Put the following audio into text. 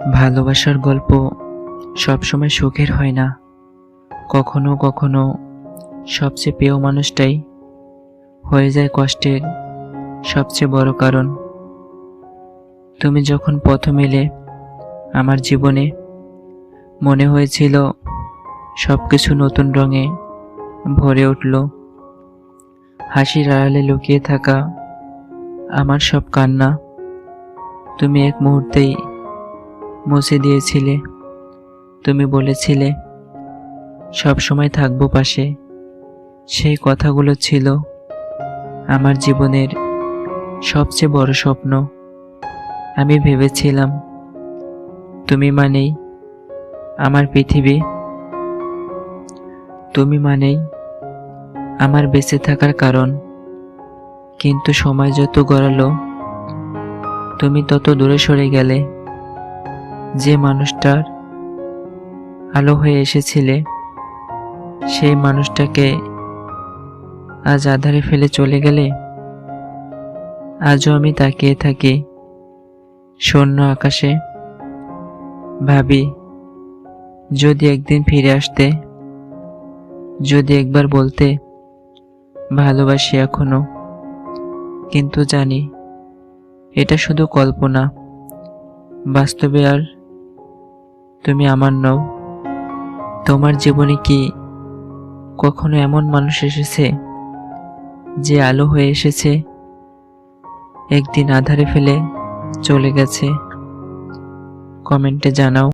ভালোবাসার গল্প সবসময় সুখের হয় না। কখনো কখনো সবচেয়ে প্রিয় মানুষটাই হয়ে যায় কষ্টের সবচেয়ে বড় কারণ। তুমি যখন প্রথম এলে আমার জীবনে, মনে হয়েছিল সবকিছু নতুন রঙে ভরে উঠল। হাসির আড়ালে লুকিয়ে থাকা আমার সব কান্না তুমি এক মুহূর্তেই মুছে দিয়েছিলে। তুমি বলেছিলে সব সময় থাকবো পাশে। সেই কথাগুলো ছিল আমার জীবনের সবচেয়ে বড় স্বপ্ন। আমি ভেবেছিলাম তুমি মানেই আমার পৃথিবী, তুমি মানেই আমার বেঁচে থাকার কারণ। কিন্তু সময় যত গড়ালো, তুমি তত দূরে সরে গেলে। যে মানুষটার আলো হয়ে এসেছিলে, সেই মানুষটাকে আজ আঁধারে ফেলে চলে গেলে। আজও আমি তাকিয়ে থাকি শূন্য আকাশে, ভাবি যদি একদিন ফিরে আসতে, যদি একবার বলতে ভালোবাসি এখনো। কিন্তু জানি এটা শুধু কল্পনা, বাস্তবে আর তুমি আমার নও। তোমার জীবনে কি কখনো এমন মানুষ এসেছে যে আলো হয়ে এসেছে, একদিন আঁধারে ফেলে চলে গেছে? কমেন্টে জানাও।